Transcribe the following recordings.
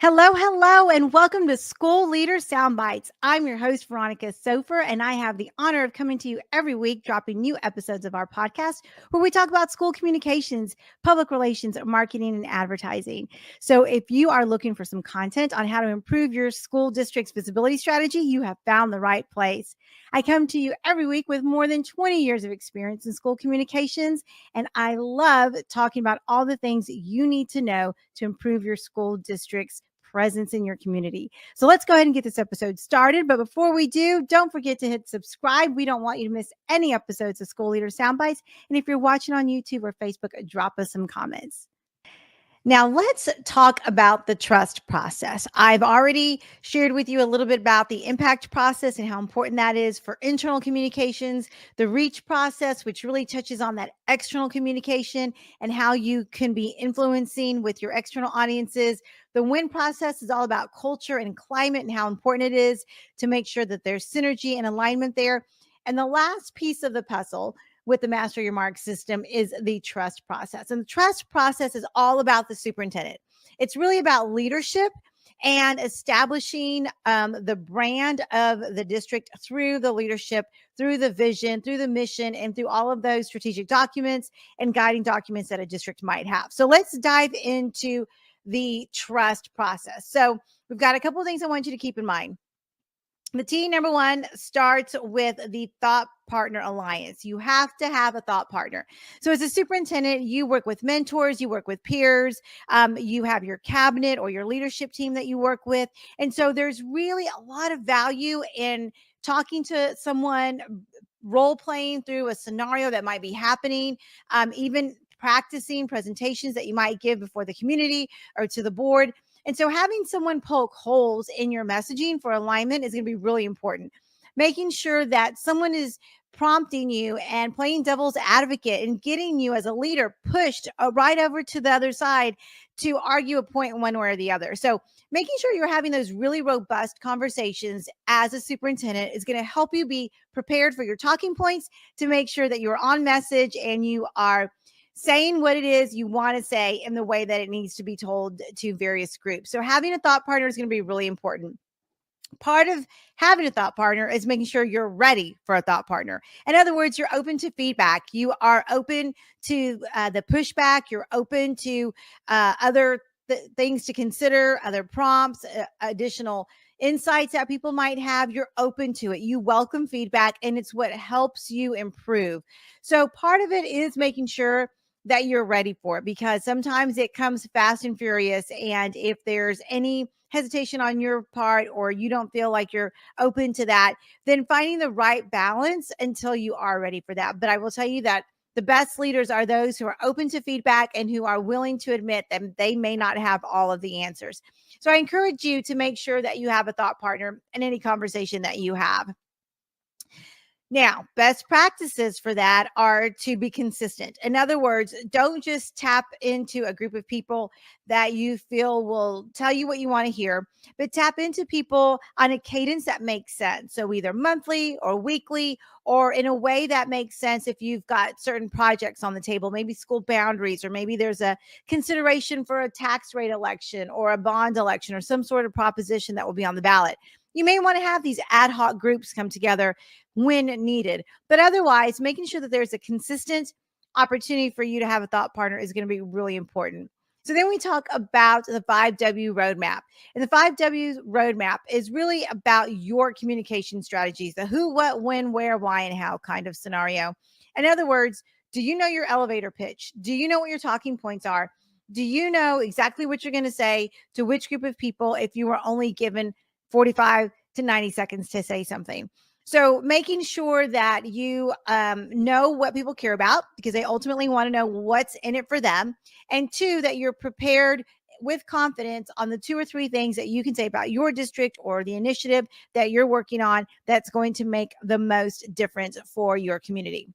Hello, and welcome to School Leader Soundbites. I'm your host, Veronica Sofer, and I have the honor of coming to you every week, dropping new episodes of our podcast where we talk about school communications, public relations, marketing, and advertising. So if you are looking for some content on how to improve your school district's visibility strategy, you have found the right place. I come to you every week with more than 20 years of experience in school communications, and I love talking about all the things you need to know to improve your school district's presence in your community. So let's go ahead and get this episode started. But before we do, don't forget to hit subscribe. We don't want you to miss any episodes of School Leader Soundbites. And if you're watching on YouTube or Facebook, drop us some comments. Now, let's talk about the trust process. I've already shared with you a little bit about the impact process and how important that is for internal communications, the reach process, which really touches on that external communication and how you can be influencing with your external audiences. The win process is all about culture and climate and how important it is to make sure that there's synergy and alignment there. And the last piece of the puzzle with the Master Your Mark system is the trust process. And the trust process is all about the superintendent. It's really about leadership and establishing the brand of the district through the leadership, through the vision, through the mission, and through all of those strategic documents and guiding documents that a district might have. So let's dive into the trust process. So we've got a couple of things I want you to keep in mind. The T, number one, starts with the thought partner alliance. You have to have a thought partner. So as a superintendent, you work with mentors, you work with peers, you have your cabinet or your leadership team that you work with. And so there's really a lot of value in talking to someone, role playing through a scenario that might be happening, even practicing presentations that you might give before the community or to the board. And so having someone poke holes in your messaging for alignment is going to be really important. Making sure that someone is prompting you and playing devil's advocate and getting you as a leader pushed right over to the other side to argue a point one way or the other. So making sure you're having those really robust conversations as a superintendent is going to help you be prepared for your talking points to make sure that you're on message and you are saying what it is you want to say in the way that it needs to be told to various groups. So having a thought partner is going to be really important. Part of having a thought partner is making sure you're ready for a thought partner. In other words, you're open to feedback. You are open to the pushback. You're open to other things to consider, other prompts, additional insights that people might have. You're open to it. You welcome feedback, and it's what helps you improve. So part of it is making sure that you're ready for it, because sometimes it comes fast and furious. And if there's any hesitation on your part, or you don't feel like you're open to that, then finding the right balance until you are ready for that. But I will tell you that the best leaders are those who are open to feedback and who are willing to admit that they may not have all of the answers. So I encourage you to make sure that you have a thought partner in any conversation that you have. Now, best practices for that are to be consistent. In other words, don't just tap into a group of people that you feel will tell you what you want to hear, but tap into people on a cadence that makes sense. So either monthly or weekly, or in a way that makes sense if you've got certain projects on the table, maybe school boundaries, or maybe there's a consideration for a tax rate election or a bond election or some sort of proposition that will be on the ballot. You may want to have these ad hoc groups come together when needed, but otherwise making sure that there's a consistent opportunity for you to have a thought partner is going to be really important. So then we talk about the 5W roadmap. And the 5W roadmap is really about your communication strategies, the who, what, when, where, why, and how kind of scenario. In other words, do you know your elevator pitch? Do you know what your talking points are? Do you know exactly what you're going to say to which group of people if you were only given 45 to 90 seconds to say something? So making sure that you know what people care about, because they ultimately want to know what's in it for them. And two, that you're prepared with confidence on the 2 or 3 things that you can say about your district or the initiative that you're working on that's going to make the most difference for your community.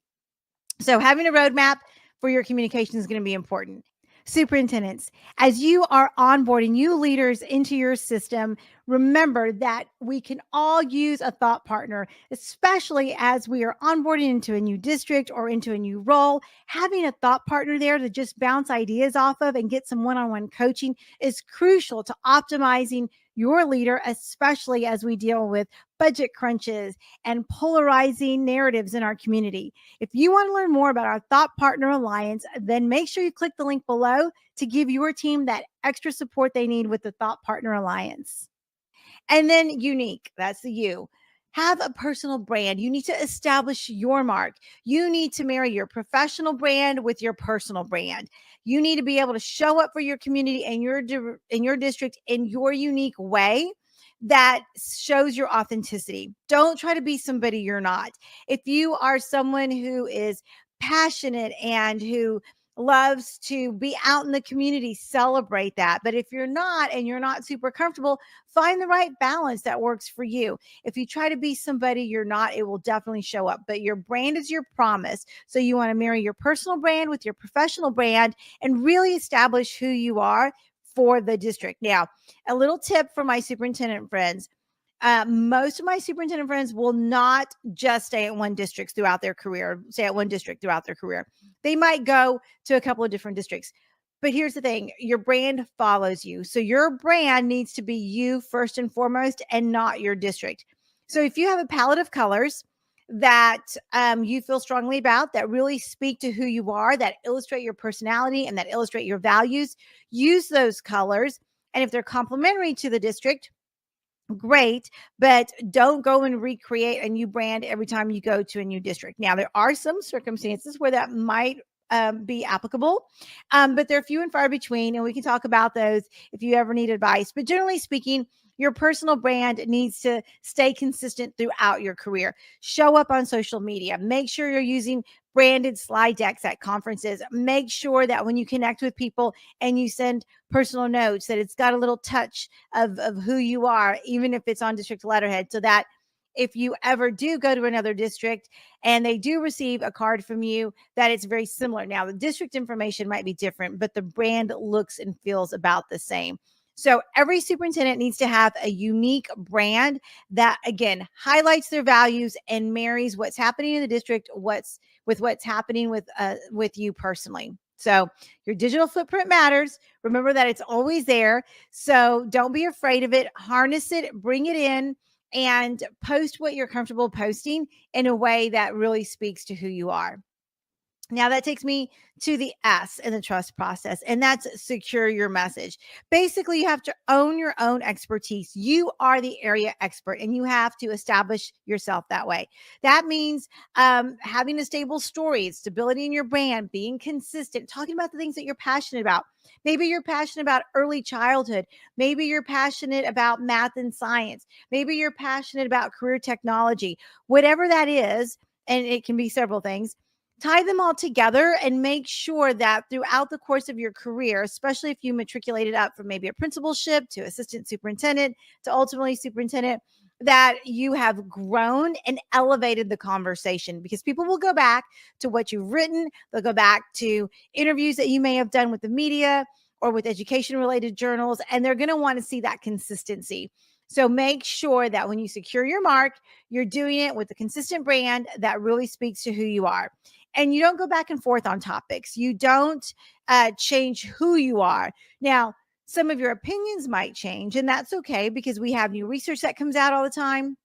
So having a roadmap for your communication is going to be important. Superintendents, as you are onboarding new leaders into your system, remember that we can all use a thought partner, especially as we are onboarding into a new district or into a new role. Having a thought partner there to just bounce ideas off of and get some one on one coaching is crucial to optimizing your leader, especially as we deal with budget crunches and polarizing narratives in our community. If you want to learn more about our Thought Partner Alliance, then make sure you click the link below to give your team that extra support they need with the Thought Partner Alliance. And then unique, that's the you. Have a personal brand. You need to establish your mark. You need to marry your professional brand with your personal brand. You need to be able to show up for your community and your district in your unique way that shows your authenticity. Don't try to be somebody you're not. If you are someone who is passionate and who loves to be out in the community, celebrate that. But if you're not and you're not super comfortable, find the right balance that works for you. If you try to be somebody you're not, it will definitely show up. But your brand is your promise. So you want to marry your personal brand with your professional brand and really establish who you are for the district. Now, a little tip for my superintendent friends. Most of my superintendent friends will not just stay at one district throughout their career, stay at one district throughout their career. They might go to a couple of different districts. But here's the thing, your brand follows you. So your brand needs to be you first and foremost and not your district. So if you have a palette of colors that you feel strongly about, that really speak to who you are, that illustrate your personality and that illustrate your values, use those colors. And if they're complementary to the district, great, but don't go and recreate a new brand every time you go to a new district. Now, there are some circumstances where that might be applicable, but they're few and far between, and we can talk about those if you ever need advice. But generally speaking, your personal brand needs to stay consistent throughout your career. Show up on social media. Make sure you're using branded slide decks at conferences. Make sure that when you connect with people and you send personal notes, that it's got a little touch of who you are, even if it's on district letterhead, so that if you ever do go to another district and they do receive a card from you, that it's very similar. Now, the district information might be different, but the brand looks and feels about the same. So every superintendent needs to have a unique brand that, again, highlights their values and marries what's happening in the district what's happening with you personally. So your digital footprint matters. Remember that it's always there. So don't be afraid of it. Harness it, bring it in, and post what you're comfortable posting in a way that really speaks to who you are. Now that takes me to the S in the trust process, and that's secure your message. Basically, you have to own your own expertise. You are the area expert, and you have to establish yourself that way. That means having a stable story, stability in your brand, being consistent, talking about the things that you're passionate about. Maybe you're passionate about early childhood. Maybe you're passionate about math and science. Maybe you're passionate about career technology. Whatever that is, and it can be several things, tie them all together and make sure that throughout the course of your career, especially if you matriculated up from maybe a principalship to assistant superintendent to ultimately superintendent, that you have grown and elevated the conversation, because people will go back to what you've written. They'll go back to interviews that you may have done with the media or with education related journals, and they're going to want to see that consistency. So make sure that when you secure your mark, you're doing it with a consistent brand that really speaks to who you are. And you don't go back and forth on topics. You don't change who you are. Now, some of your opinions might change, and that's okay, because we have new research that comes out all the time.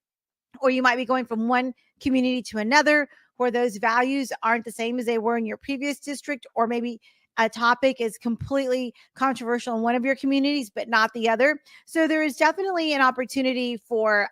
Or you might be going from one community to another where those values aren't the same as they were in your previous district, or maybe a topic is completely controversial in one of your communities, but not the other. So there is definitely an opportunity for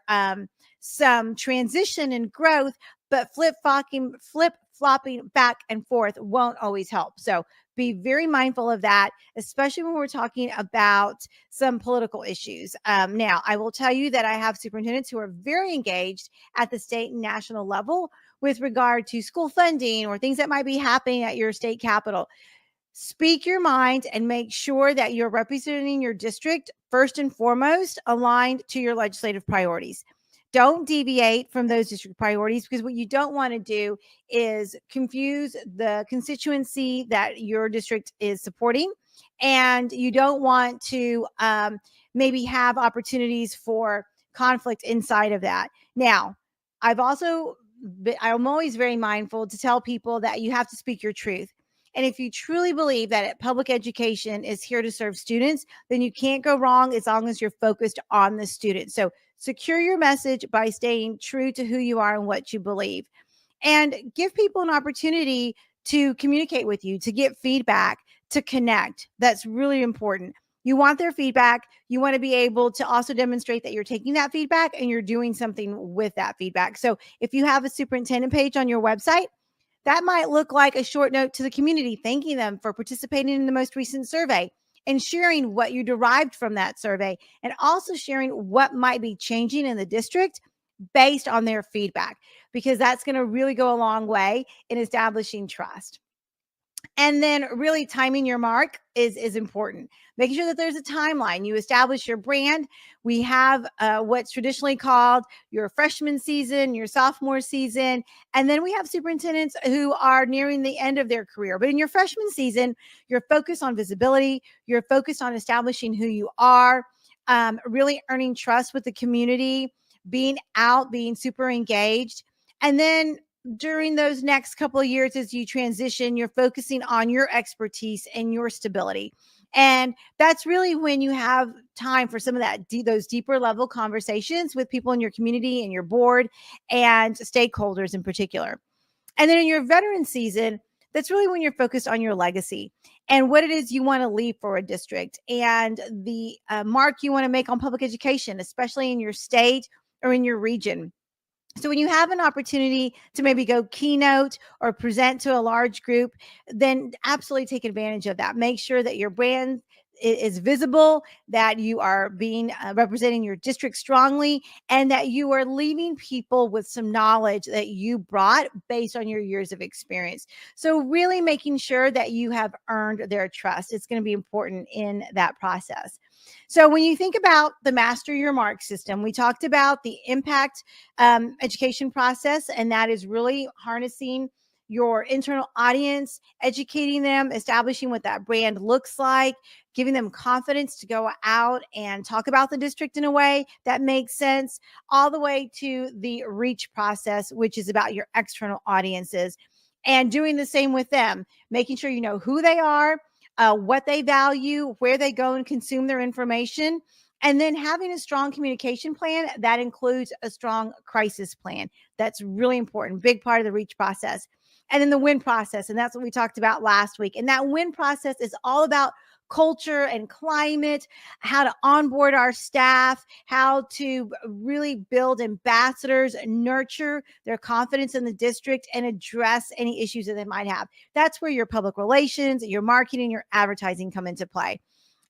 some transition and growth, but flip-flopping back and forth won't always help. So be very mindful of that, especially when we're talking about some political issues. Now, I will tell you that I have superintendents who are very engaged at the state and national level with regard to school funding or things that might be happening at your state capital. Speak your mind and make sure that you're representing your district first and foremost aligned to your legislative priorities. Don't deviate from those district priorities, because what you don't want to do is confuse the constituency that your district is supporting and you don't want to maybe have opportunities for conflict inside of that. Now, I'm always very mindful to tell people that you have to speak your truth. And if you truly believe that public education is here to serve students, then you can't go wrong as long as you're focused on the student. So secure your message by staying true to who you are and what you believe, and give people an opportunity to communicate with you, to get feedback, to connect. That's really important. You want their feedback. You want to be able to also demonstrate that you're taking that feedback and you're doing something with that feedback. So if you have a superintendent page on your website, that might look like a short note to the community, thanking them for participating in the most recent survey and sharing what you derived from that survey, and also sharing what might be changing in the district based on their feedback, because that's going to really go a long way in establishing trust. And then really timing your mark is important. Making sure that there's a timeline. You establish your brand. We have what's traditionally called your freshman season, your sophomore season, and then we have superintendents who are nearing the end of their career. But in your freshman season, you're focused on visibility. You're focused on establishing who you are, really earning trust with the community, being out, being super engaged. And then during those next couple of years, as you transition, you're focusing on your expertise and your stability. And that's really when you have time for some of that, those deeper level conversations with people in your community and your board and stakeholders in particular. And then in your veteran season, that's really when you're focused on your legacy and what it is you want to leave for a district, and the mark you want to make on public education, especially in your state or in your region. So when you have an opportunity to maybe go keynote or present to a large group, then absolutely take advantage of that. Make sure that your brand is visible, that you are being representing your district strongly, and that you are leaving people with some knowledge that you brought based on your years of experience. So really making sure that you have earned their trust. It's going to be important in that process. So when you think about the Master Your Mark system, we talked about the impact education process, and that is really harnessing your internal audience, educating them, establishing what that brand looks like, giving them confidence to go out and talk about the district in a way that makes sense, all the way to the reach process, which is about your external audiences, and doing the same with them, making sure you know who they are, what they value, where they go and consume their information, and then having a strong communication plan that includes a strong crisis plan. That's really important, big part of the reach process. And then the win process, and that's what we talked about last week. And that win process is all about culture and climate, how to onboard our staff, how to really build ambassadors, nurture their confidence in the district, and address any issues that they might have. That's where your public relations, your marketing, your advertising come into play.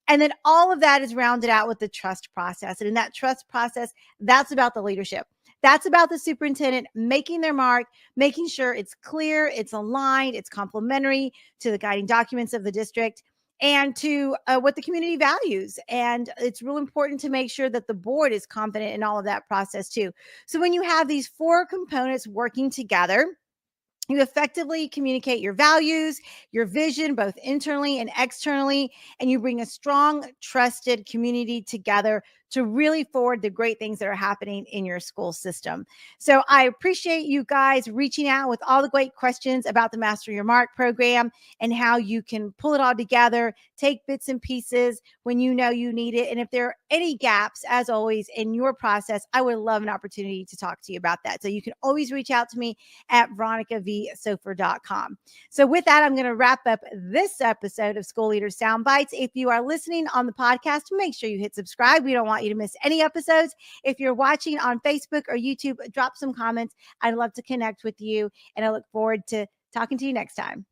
And then all of that is rounded out with the trust process. And in that trust process, that's about the leadership. That's about the superintendent making their mark, making sure it's clear, it's aligned, it's complementary to the guiding documents of the district and to what the community values. And it's real important to make sure that the board is confident in all of that process too. So when you have these four components working together, you effectively communicate your values, your vision, both internally and externally, and you bring a strong, trusted community together to really forward the great things that are happening in your school system. So I appreciate you guys reaching out with all the great questions about the Master Your Mark program and how you can pull it all together, take bits and pieces when you know you need it. And if there are any gaps, as always, in your process, I would love an opportunity to talk to you about that. So you can always reach out to me at veronicavsofer.com. So with that, I'm going to wrap up this episode of School Leader Soundbites. If you are listening on the podcast, make sure you hit subscribe. We don't want you to miss any episodes. If you're watching on Facebook or YouTube, drop some comments. I'd love to connect with you, and I look forward to talking to you next time.